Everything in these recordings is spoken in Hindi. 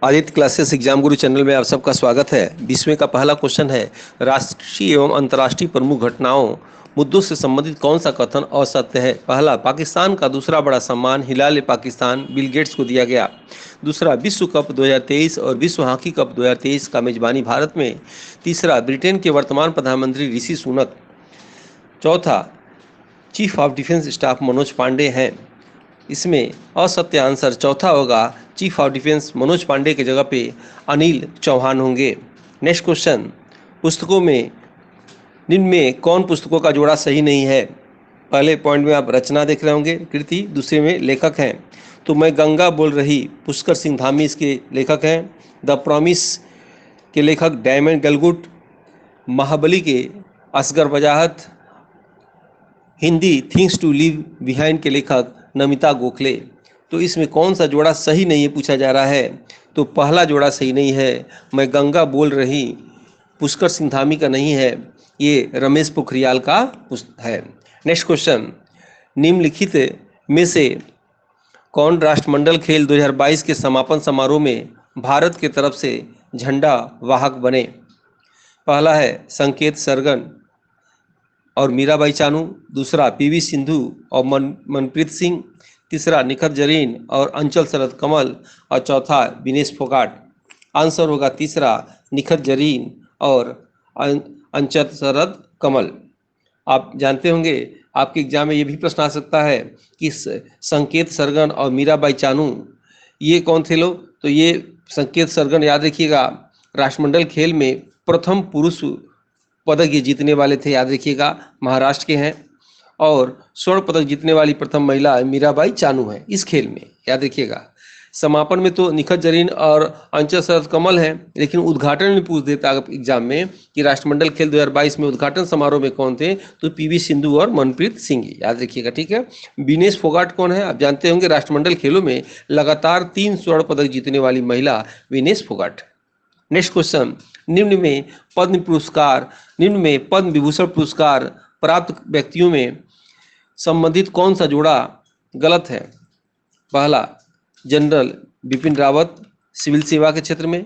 आदित्य क्लासेस एग्जाम गुरु चैनल में आप सबका स्वागत है। 20वें का पहला क्वेश्चन है, राष्ट्रीय एवं अंतर्राष्ट्रीय प्रमुख घटनाओं मुद्दों से संबंधित कौन सा कथन असत्य है? पहला, पाकिस्तान का दूसरा बड़ा सम्मान हिलाल पाकिस्तान बिल गेट्स को दिया गया। दूसरा, विश्व कप 2023 और विश्व हॉकी कप 2023 का मेजबानी भारत में। तीसरा, ब्रिटेन के वर्तमान प्रधानमंत्री ऋषि सुनक। चौथा, chief of defence staff Manoj Pande हैं। इसमें असत्य आंसर चौथा होगा, chief of defence Manoj Pande की जगह पे अनिल चौहान होंगे। नेक्स्ट क्वेश्चन, पुस्तकों में निम्न में कौन पुस्तकों का जोड़ा सही नहीं है? पहले पॉइंट में आप रचना देख रहे होंगे, कृति। दूसरे में लेखक हैं, तो मैं गंगा बोल रही पुष्कर सिंह धामी इसके लेखक हैं। द प्रॉमिस के लेखक डायमंड गलगुट। महाबली के Asghar Wajahat. Hindi things to leave behind के लेखक नमिता गोखले। तो इसमें कौन सा जोड़ा सही नहीं है पूछा जा रहा है? तो पहला जोड़ा सही नहीं है, मैं गंगा बोल रही पुष्कर सिंह धामी का नहीं है, ये रमेश पोखरियाल का है। नेक्स्ट क्वेश्चन, निम्नलिखित में से कौन राष्ट्रमंडल खेल 2022 के समापन समारोह में भारत के तरफ से झंडा वाहक बने? पहला है संकेत सरगन और मीराबाई चानू। दूसरा, पीवी सिंधु और मनप्रीत सिंह। तीसरा, निखत जरीन और अंचल शरद कमल। और चौथा, विनेश फोगाट। आंसर होगा तीसरा, निखत जरीन और अंचल शरद कमल। आप जानते होंगे आपके एग्जाम में ये भी प्रश्न आ सकता है कि संकेत सरगन और मीराबाई चानू ये कौन थे लोग? तो ये संकेत सरगन याद रखिएगा, राष्ट्रमंडल खेल में प्रथम पुरुष पदक ये जीतने वाले थे, याद रखिएगा, महाराष्ट्र के हैं। और स्वर्ण पदक जीतने वाली प्रथम महिला मीराबाई चानू है इस खेल में, याद रखिएगा। समापन में तो निखत जरीन और अंचल शरद कमल हैं, लेकिन उद्घाटन में पूछ देता है एग्जाम में कि राष्ट्रमंडल खेल 2022 में उद्घाटन समारोह में कौन थे, तो पीवी सिंधु और मनप्रीत सिंह, याद रखिएगा, ठीक है। विनेश फोगाट कौन है? आप जानते होंगे राष्ट्रमंडल खेलों में लगातार 3 स्वर्ण पदक जीतने वाली महिला विनेश फोगाट। नेक्स्ट क्वेश्चन, निम्न में पद्म विभूषण पुरस्कार प्राप्त व्यक्तियों में संबंधित कौन सा जोड़ा गलत है? पहला, जनरल बिपिन रावत सिविल सेवा के क्षेत्र में।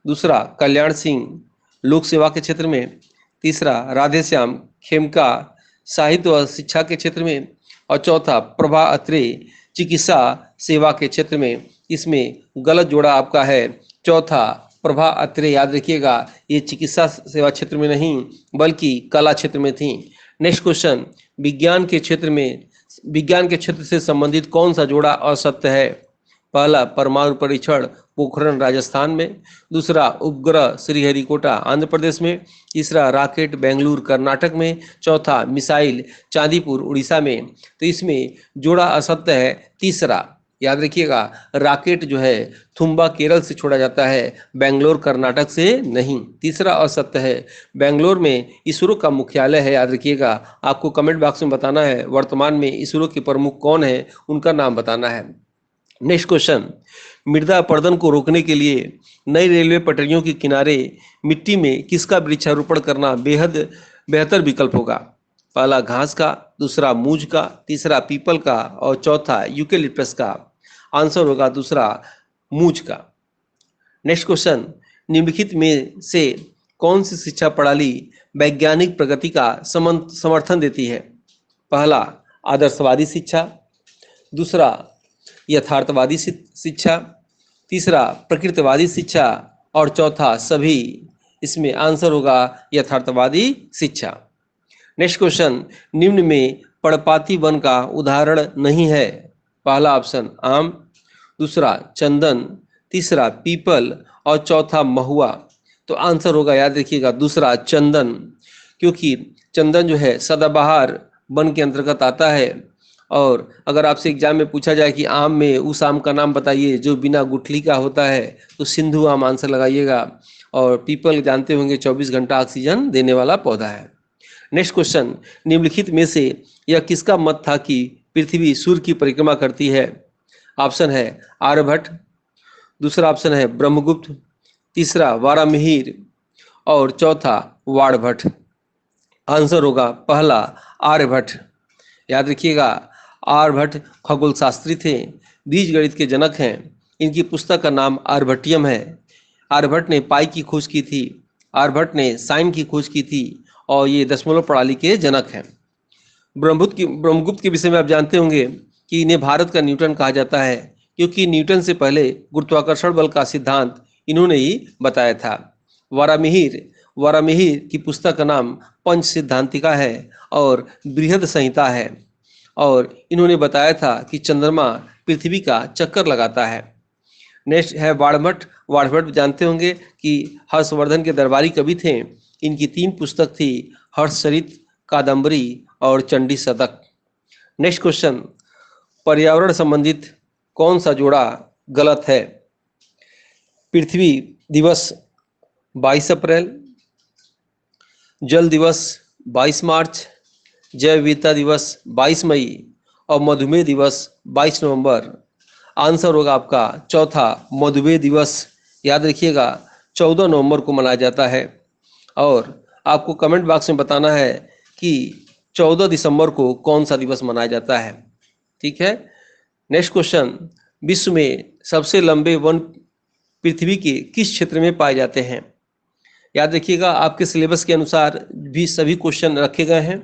दूसरा, कल्याण सिंह लोक सेवा के क्षेत्र में। तीसरा, राधेश्याम खेमका साहित्य व शिक्षा के क्षेत्र में। और चौथा, प्रभा अत्रे चिकित्सा सेवा के क्षेत्र में। इसमें गलत जोड़ा आपका है चौथा, प्रभा अत्रे, याद रखिएगा, ये चिकित्सा सेवा क्षेत्र में नहीं बल्कि कला क्षेत्र में थी। नेक्स्ट क्वेश्चन, विज्ञान के क्षेत्र से संबंधित कौन सा जोड़ा असत्य है? पहला, परमाणु परीक्षण पोखरण राजस्थान में। दूसरा, उपग्रह श्रीहरिकोटा आंध्र प्रदेश में। तीसरा, रॉकेट बेंगलुरु कर्नाटक में। चौथा, मिसाइल चांदीपुर उड़ीसा में। तो इसमें जोड़ा असत्य है तीसरा, याद रखिएगा, रॉकेट जो है थुम्बा केरल से छोड़ा जाता है, बेंगलोर कर्नाटक से नहीं। तीसरा असत्य है, बेंगलोर में इसरो का मुख्यालय है, याद रखिएगा। आपको कमेंट बॉक्स में बताना है वर्तमान में इसरो के प्रमुख कौन है, उनका नाम बताना है। नेक्स्ट क्वेश्चन, मृदा अपरदन को रोकने के लिए नई रेलवे पटरियों के किनारे मिट्टी में किसका वृक्षारोपण करना बेहद बेहतर विकल्प होगा? पहला, घास का। दूसरा, मूज का। तीसरा, पीपल का। और चौथा, यूकेलिप्टस का। आंसर होगा दूसरा, मूज का। नेक्स्ट क्वेश्चन, निम्नलिखित में से कौन सी शिक्षा प्रणाली वैज्ञानिक प्रगति का समर्थन देती है? पहला, आदर्शवादी शिक्षा। दूसरा, यथार्थवादी शिक्षा। तीसरा, प्रकृतिवादी शिक्षा। और चौथा, सभी। इसमें आंसर होगा यथार्थवादी शिक्षा। नेक्स्ट क्वेश्चन, निम्न में पर्णपाती वन का उदाहरण नहीं है? पहला ऑप्शन आम। दूसरा, चंदन। तीसरा, पीपल। और चौथा, महुआ। तो आंसर होगा, याद रखिएगा, दूसरा, चंदन, क्योंकि चंदन जो है सदाबहार वन के अंतर्गत आता है। और अगर आपसे एग्जाम में पूछा जाए कि आम में उस आम का नाम बताइए जो बिना गुठली का होता है, तो सिंधु आम आंसर लगाइएगा। और पीपल जानते होंगे 24 घंटा ऑक्सीजन देने वाला पौधा है। नेक्स्ट क्वेश्चन, निम्नलिखित में से यह किसका मत था कि पृथ्वी सूर्य की परिक्रमा करती है? ऑप्शन है आर्यभट्ट। दूसरा ऑप्शन है ब्रह्मगुप्त। तीसरा, वारामिहिर। और चौथा, वाणभट्ट। आंसर होगा पहला, आर्यभट्ट। याद रखिएगा, आर्यभट्ट खगोल शास्त्री थे, बीज गणित के जनक हैं। इनकी पुस्तक का नाम आर्यभट्टियम है। आर्यभट्ट ने पाई की खोज की थी, आर्यभट्ट ने साइन की खोज की थी और ये दशमलव प्रणाली के जनक हैं। ब्रह्मगुप्त के विषय में आप जानते होंगे कि इन्हें भारत का न्यूटन कहा जाता है, क्योंकि न्यूटन से पहले गुरुत्वाकर्षण बल का सिद्धांत इन्होंने ही बताया था। वारामिहिर की पुस्तक का नाम पंच सिद्धांतिका है और बृहद संहिता है, और इन्होंने बताया था कि चंद्रमा पृथ्वी का चक्कर लगाता है। नेक्स्ट है वाड़भट्ट। वाड़भट्ट जानते होंगे कि हर्षवर्धन के दरबारी कवि थे। इनकी 3 पुस्तक थी, हर्षचरित, कादम्बरी और चंडी शतक। नेक्स्ट क्वेश्चन, पर्यावरण संबंधित कौन सा जोड़ा गलत है? पृथ्वी दिवस 22 अप्रैल, जल दिवस 22 मार्च, जैव विविधता दिवस 22 मई और मधुमेह दिवस 22 नवंबर। आंसर होगा आपका चौथा, मधुमेह दिवस। याद रखिएगा 14 नवंबर को मनाया जाता है। और आपको कमेंट बॉक्स में बताना है कि 14 दिसंबर को कौन सा दिवस मनाया जाता है। ठीक है। नेक्स्ट क्वेश्चन, विश्व में सबसे लंबे वन पृथ्वी के किस क्षेत्र में पाए जाते हैं? याद रखिएगा आपके सिलेबस के अनुसार भी सभी क्वेश्चन रखे गए हैं,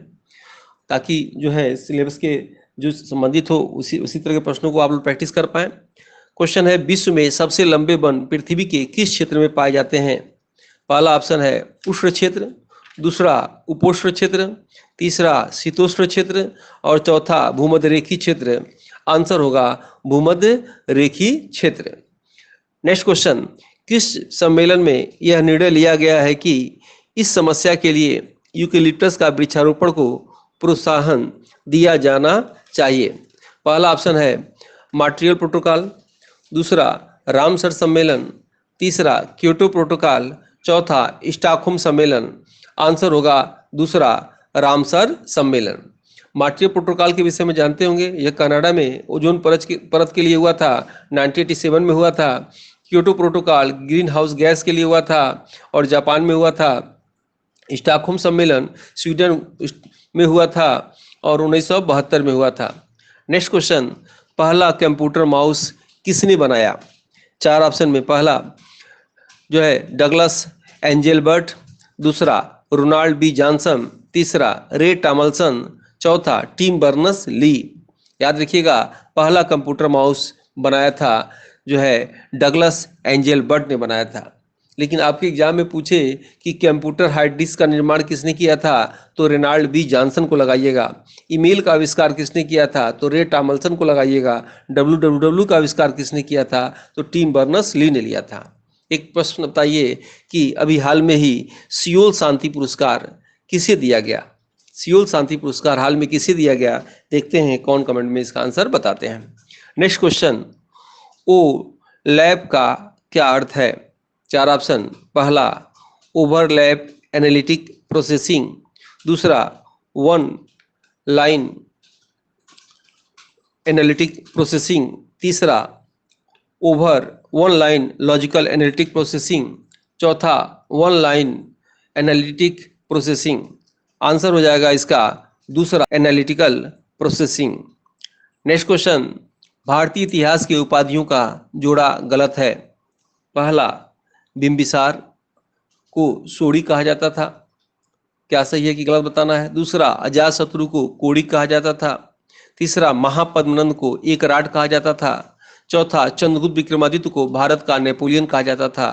ताकि जो है सिलेबस के जो संबंधित हो उसी तरह के प्रश्नों को आप लोग प्रैक्टिस कर पाएं। क्वेश्चन है, विश्व में सबसे लंबे वन पृथ्वी के किस क्षेत्र में पाए जाते हैं? पहला ऑप्शन है उष्ण क्षेत्र, दूसरा उपोष्ण क्षेत्र, तीसरा शीतोष्ण क्षेत्र और चौथा भूमध्य रेखी क्षेत्र। आंसर होगा भूमध्य रेखी क्षेत्र। नेक्स्ट क्वेश्चन, किस सम्मेलन में यह निर्णय लिया गया है कि इस समस्या के लिए यूकेलिप्टस का वृक्षारोपण को प्रोत्साहन दिया जाना चाहिए? पहला ऑप्शन है मॉन्ट्रियल प्रोटोकॉल, दूसरा रामसर सम्मेलन, तीसरा क्योटो प्रोटोकॉल, चौथा स्टॉकहोम सम्मेलन। आंसर होगा दूसरा रामसर सम्मेलन। मॉन्ट्रियल प्रोटोकॉल के विषय में जानते होंगे, यह कनाडा में ओजोन परत के लिए हुआ था, 1987 में हुआ था। Kyoto protocol green house gas के लिए हुआ था और जापान में हुआ था। स्टॉकहोम सम्मेलन स्वीडन में हुआ था और 1972 में हुआ था। नेक्स्ट क्वेश्चन, पहला कंप्यूटर माउस किसने बनाया? 4 ऑप्शन में पहला जो है डगलस एंजेलबर्ट, दूसरा रोनाल्ड बी जॉनसन, तीसरा रे टॉमल्सन, चौथा टिम बर्नर्स ली। याद रखिएगा पहला कंप्यूटर माउस बनाया था जो है डगलस एंजेलबर्ट ने बनाया था। लेकिन आपके एग्जाम में पूछे कि कंप्यूटर हार्ड डिस्क का निर्माण किसने किया था, तो रोनाल्ड बी जॉनसन को लगाइएगा। ईमेल का आविष्कार किसने किया था, तो रे टॉमल्सन को लगाइएगा। WWW का आविष्कार किसने किया था, तो टिम बर्नर्स ली ने लिया था। एक प्रश्न बताइए कि अभी हाल में ही सियोल शांति पुरस्कार किसे दिया गया? सियोल शांति पुरस्कार हाल में किसे दिया गया? देखते हैं कौन कमेंट में इसका आंसर बताते हैं। नेक्स्ट क्वेश्चन, ओ लैब का क्या अर्थ है? 4 ऑप्शन, पहला ओवरलैप एनालिटिक प्रोसेसिंग, दूसरा वन लाइन एनालिटिक प्रोसेसिंग, तीसरा online logical analytic processing, चौथा online analytic processing. Answer हो जाएगा इसका दूसरा एनालिटिकल प्रोसेसिंग। नेक्स्ट क्वेश्चन, भारतीय इतिहास के उपाधियों का जोड़ा गलत है। पहला बिंबिसार को सोड़ी कहा जाता था, क्या सही है कि गलत बताना है। दूसरा अजातशत्रु को कोड़ी कहा जाता था। तीसरा महापद्मनंद को एकराट कहा जाता था। चौथा चंद्रगुप्त विक्रमादित्य को भारत का नेपोलियन कहा जाता था।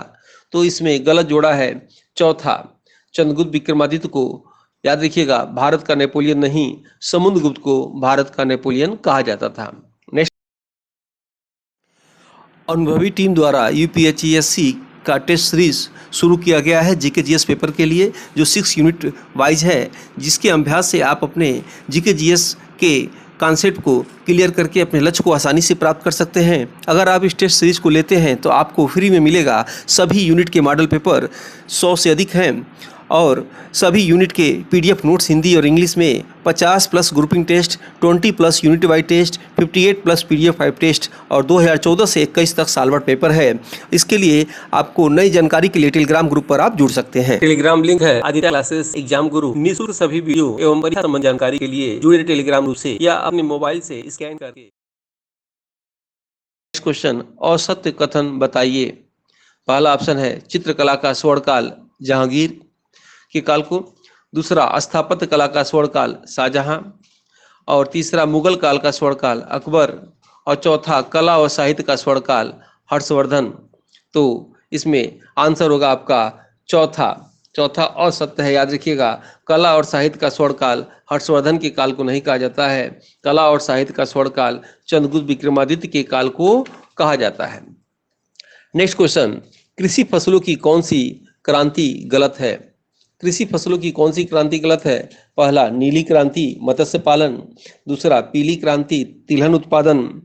तो इसमें गलत जोड़ा है चौथा, चंद्रगुप्त विक्रमादित्य को याद रखिएगा भारत का नेपोलियन नहीं, समुद्रगुप्त को भारत का नेपोलियन कहा जाता था। नेक्स्ट, अनुभवी टीम द्वारा यूपीएचईएससी का टेस्ट सीरीज शुरू किया गया है जीके-जीएस पेपर के लिए, जो 6 यूनिट वाइज है, जिसके अभ्यास से आप अपने जीके-जीएस के कॉन्सेप्ट को क्लियर करके अपने लक्ष्य को आसानी से प्राप्त कर सकते हैं। अगर आप इस टेस्ट सीरीज को लेते हैं तो आपको फ्री में मिलेगा। सभी यूनिट के मॉडल पेपर 100 से अधिक हैं और सभी यूनिट के पीडीएफ नोट्स हिंदी और इंग्लिश में 50+ grouping test, 20+ unit wise test, 58+ PDF 5 test और 2014 से 21 तक सालभर पेपर है। इसके लिए आपको नई जानकारी के लिए टेलीग्राम ग्रुप पर आप जुड़ सकते हैं। टेलीग्राम लिंक है आदित्य क्लासेस एग्जाम गुरु। निःशुल्क सभी वीडियो एवं परीक्षा संबंधी जानकारी के लिए जुड़े टेलीग्राम ग्रुप से या अपने मोबाइल से स्कैन करके क्वेश्चन, असत्य कथन बताइए। पहला ऑप्शन है चित्रकला का स्वर्णकाल जहांगीर के काल को, दूसरा स्थापत्य कला का स्वर्णकाल शाहजहां, और तीसरा मुगल काल का स्वर्णकाल अकबर, और चौथा कला और साहित्य का स्वर्णकाल हर्षवर्धन। तो इसमें आंसर होगा आपका चौथा। चौथा असत्य है, याद रखिएगा। कला और साहित्य का स्वर्णकाल हर्षवर्धन के काल को नहीं कहा जाता है। कला और साहित्य का स्वर्णकाल चंद्रगुप्त विक्रमादित्य के काल को कहा जाता है। नेक्स्ट क्वेश्चन, कृषि फसलों की कौन सी क्रांति गलत है? कृषि फसलों की कौन सी क्रांति गलत है? पहला नीली क्रांति मत्स्य पालन, दूसरा पीली क्रांति तिलहन उत्पादन,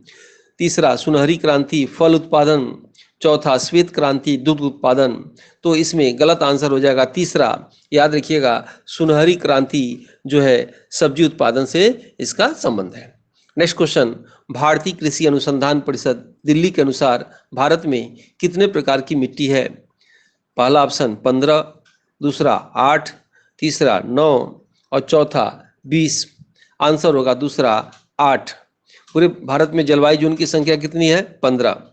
तीसरा सुनहरी क्रांति फल उत्पादन, चौथा श्वेत क्रांति दुग्ध उत्पादन। तो इसमें गलत आंसर हो जाएगा तीसरा। याद रखिएगा, सुनहरी क्रांति जो है सब्जी उत्पादन से इसका संबंध है। नेक्स्ट क्वेश्चन, भारतीय कृषि अनुसंधान परिषद दिल्ली के अनुसार भारत में कितने प्रकार की मिट्टी है? पहला ऑप्शन 15, दूसरा 8, तीसरा 9 और चौथा 20। आंसर होगा दूसरा 8। पूरे भारत में जलवायु जोन की संख्या कितनी है? 15।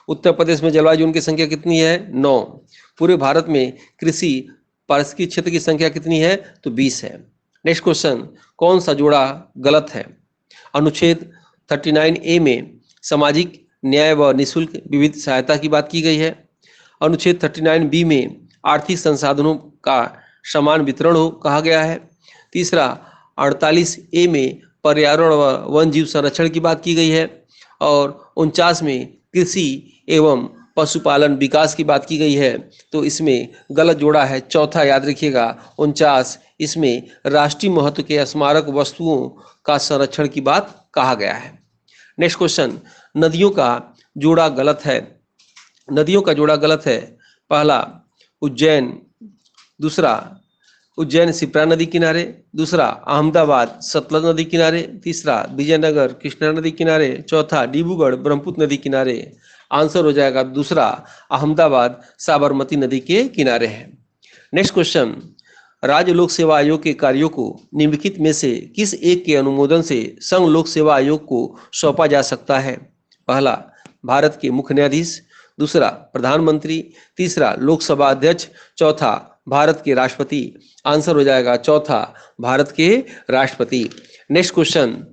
उत्तर प्रदेश में जलवायु जोन की संख्या कितनी है? 9। पूरे भारत में कृषि पारिस्थितिक क्षेत्र की संख्या कितनी है? तो 20 है। नेक्स्ट क्वेश्चन, कौन सा जोड़ा गलत है? अनुच्छेद 39A में सामाजिक न्याय व निःशुल्क विविध सहायता की बात की गई है। अनुच्छेद 39B में आर्थिक संसाधनों का समान वितरण हो कहा गया है। तीसरा 48A में पर्यावरण व वन जीव संरक्षण की बात की गई है। और 49 में कृषि एवं पशुपालन विकास की बात की गई है। तो इसमें गलत जोड़ा है चौथा, याद रखिएगा 49। इसमें राष्ट्रीय महत्व के स्मारक वस्तुओं का संरक्षण की बात कहा गया है। नेक्स्ट क्वेश्चन, नदियों का जोड़ा गलत है। नदियों का जोड़ा गलत है। पहला उज्जैन, दूसरा उज्जैन शिप्रा नदी किनारे, दूसरा अहमदाबाद सतलज नदी किनारे, तीसरा विजयनगर कृष्णा नदी किनारे, चौथा डिब्रूगढ़ ब्रह्मपुत्र नदी किनारे। आंसर हो जाएगा दूसरा, अहमदाबाद साबरमती नदी के किनारे है। नेक्स्ट क्वेश्चन, राज्य लोक सेवा आयोग के कार्यों को निम्नलिखित में से किस एक के अनुमोदन से संघ लोक सेवा आयोग को सौंपा जा सकता है? पहला भारत के मुख्य न्यायाधीश, दूसरा प्रधानमंत्री, तीसरा लोकसभा अध्यक्ष, चौथा भारत के राष्ट्रपति। आंसर हो जाएगा चौथा, भारत के राष्ट्रपति। नेक्स्ट क्वेश्चन,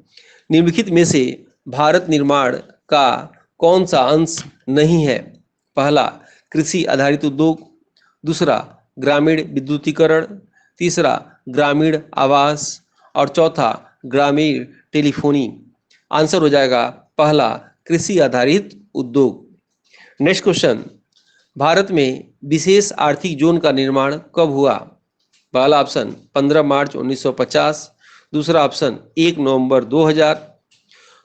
निम्नलिखित में से भारत निर्माण का कौन सा अंश नहीं है? पहला कृषि आधारित उद्योग, दूसरा ग्रामीण विद्युतीकरण, तीसरा ग्रामीण आवास और चौथा ग्रामीण टेलीफोनी। आंसर हो जाएगा पहला, कृषि आधारित उद्योग। नेक्स्ट क्वेश्चन, भारत में विशेष आर्थिक जोन का निर्माण कब हुआ? पहला ऑप्शन 15 मार्च 1950, दूसरा ऑप्शन 1 नवंबर 2000,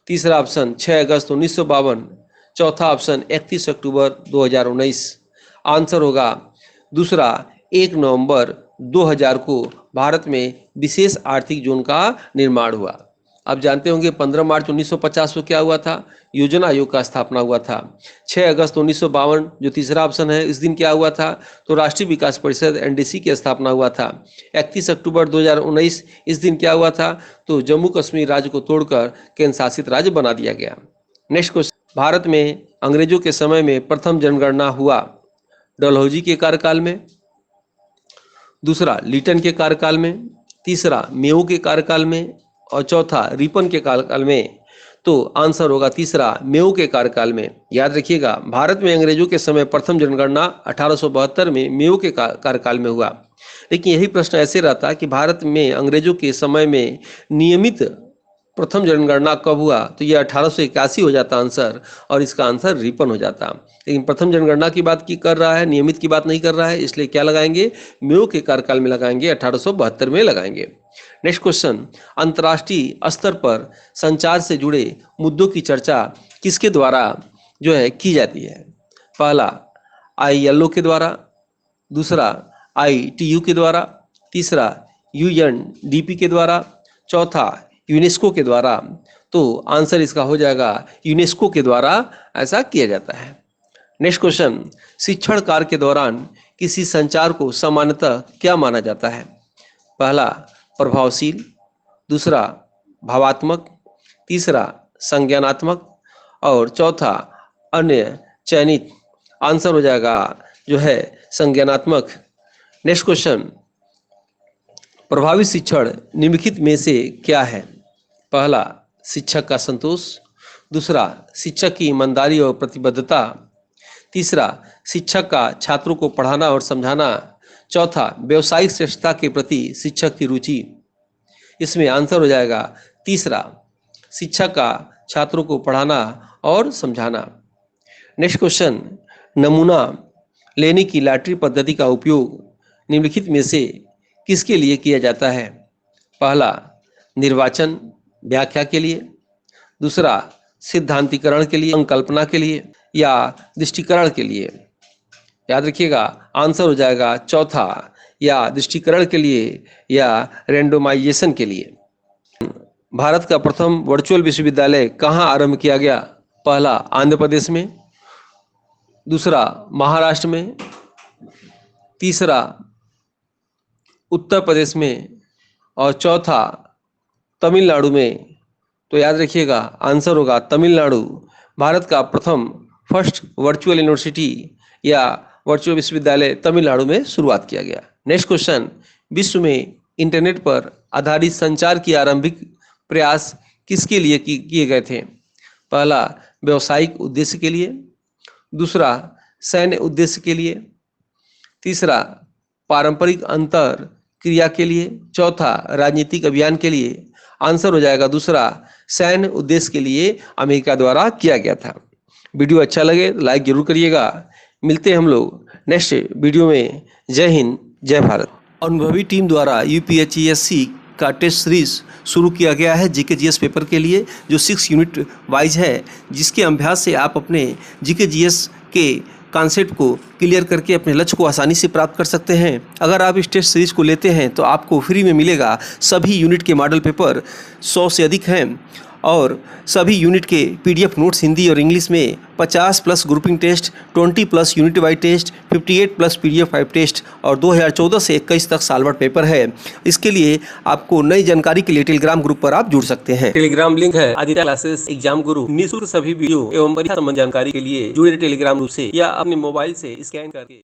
तीसरा ऑप्शन 6 अगस्त 1952, चौथा ऑप्शन 31 अक्टूबर 2019। आंसर होगा दूसरा, 1 नवंबर 2000 को भारत में विशेष आर्थिक जोन का निर्माण हुआ। आप जानते होंगे 15 मार्च 1950 को क्या हुआ था? योजना आयोग का स्थापना हुआ था। 6 अगस्त 1952 जो तीसरा ऑप्शन है, इस दिन क्या हुआ था? तो राष्ट्रीय विकास परिषद एनडीसी की स्थापना हुआ था। 31 अक्टूबर 2019 इस दिन क्या हुआ था? तो जम्मू कश्मीर राज्य को तोड़कर केंद्र शासित राज्य बना दिया गया। नेक्स्ट क्वेश्चन, भारत में अंग्रेजों के समय में प्रथम जनगणना हुआ डलहौजी के कार्यकाल में, दूसरा लिटन के कार्यकाल में, तीसरा मेयो के कार्यकाल में और चौथा रिपन के कार्यकाल में। तो आंसर होगा तीसरा, मेयो के कार्यकाल में। याद रखिएगा, भारत में अंग्रेजों के समय प्रथम जनगणना 1872 में मेयो के कार्यकाल में हुआ। लेकिन यही प्रश्न ऐसे रहता कि भारत में अंग्रेजों के समय में नियमित प्रथम जनगणना कब हुआ? तो ये 1881 हो जाता आंसर, और इसका आंसर रिपन हो जाता। लेकिन प्रथम जनगणना की बात की कर रहा है, नियमित की बात नहीं कर रहा है, इसलिए क्या लगाएंगे? मेयो के कार्यकाल में लगाएंगे, 1872 में लगाएंगे। नेक्स्ट क्वेश्चन, अंतर्राष्ट्रीय स्तर पर संचार से जुड़े मुद्दों की चर्चा किसके द्वारा जो है की जाती है? पहला ILO के द्वारा, दूसरा ITU के द्वारा, तीसरा UNDP के द्वारा, चौथा यूनेस्को के द्वारा। तो आंसर इसका हो जाएगा यूनेस्को के द्वारा ऐसा किया जाता है। नेक्स्ट क्वेश्चन, शिक्षण कार्य के दौरान किसी संचार को सामान्यतः क्या माना जाता है? पहला प्रभावशील, दूसरा भावात्मक, तीसरा संज्ञानात्मक और चौथा अन्य चयनित। आंसर हो जाएगा जो है संज्ञानात्मक। नेक्स्ट क्वेश्चन, प्रभावी शिक्षण निम्नलिखित में से क्या है? पहला, शिक्षक का संतोष। दूसरा, शिक्षक की ईमानदारी और प्रतिबद्धता। तीसरा, शिक्षक का छात्रों को पढ़ाना और समझाना। चौथा, व्यवसायिक श्रेष्ठता के प्रति शिक्षक की रुचि। इसमें आंसर हो जाएगा तीसरा, शिक्षक का छात्रों को पढ़ाना और समझाना। नेक्स्ट क्वेश्चन, नमूना लेने की लॉटरी पद्धति का उपयोग निम्नलिखित में से किसके लिए किया जाता है? पहला, निर्वाचन व्याख्या के लिए। दूसरा, सिद्धांतीकरण के लिए, संकल्पना के लिए, या दृष्टिकरण के लिए। याद रखिएगा, आंसर हो जाएगा चौथा, या दृष्टिकरण के लिए या रैंडोमाइजेशन के लिए। भारत का प्रथम वर्चुअल विश्वविद्यालय कहाँ आरंभ किया गया? पहला, आंध्र प्रदेश में। दूसरा, महाराष्ट्र में। तीसरा, उत्तर प्रदेश में। और चौथा, तमिलनाडु में। तो याद रखिएगा, आंसर होगा तमिलनाडु। भारत का प्रथम फर्स्ट वर्चुअल यूनिवर्सिटी या वर्चुअल विश्वविद्यालय तमिलनाडु में शुरुआत किया गया। नेक्स्ट क्वेश्चन, विश्व में इंटरनेट पर आधारित संचार की आरंभिक प्रयास किसके लिए किए गए थे? पहला, व्यवसायिक उद्देश्य के लिए। दूसरा, सैन्य उद्देश्य के लिए। तीसरा, पारंपरिक अंतर क्रिया के लिए। चौथा, राजनीतिक अभियान के लिए। आंसर हो जाएगा दूसरा, सैन्य उद्देश्य के लिए अमेरिका द्वारा किया गया था। वीडियो अच्छा लगे तो लाइक जरूर करिएगा। मिलते हैं हम लोग नेक्स्ट वीडियो में। जय हिंद, जय भारत। अनुभवी टीम द्वारा यूपीएससी का टेस्ट सीरीज शुरू किया गया है जीके-जीएस पेपर के लिए, जो 6 यूनिट वाइज है, जिसके अभ्यास से आप अपने जीके-जीएस के कॉन्सेप्ट को क्लियर करके अपने लक्ष्य को आसानी से प्राप्त कर सकते हैं। अगर आप इस टेस्ट सीरीज को लेते हैं तो आपको फ्री में मिलेगा सभी यूनिट के मॉडल पेपर, 100 से अधिक हैं, और सभी यूनिट के पीडीएफ नोट्स हिंदी और इंग्लिश में, 50+ grouping test, 20+ unit wise test, 58+ PDF 5 test, और 2014 से 21 तक साल भर पेपर है। इसके लिए आपको नई जानकारी के लिए टेलीग्राम ग्रुप पर आप जुड़ सकते हैं। टेलीग्राम लिंक है आदित्य क्लासेस एग्जाम गुरु। निःशुल्क सभी वीडियो एवं परीक्षा संबंधी जानकारी के लिए जुड़े टेलीग्राम ग्रुप से या अपने मोबाइल से स्कैन करके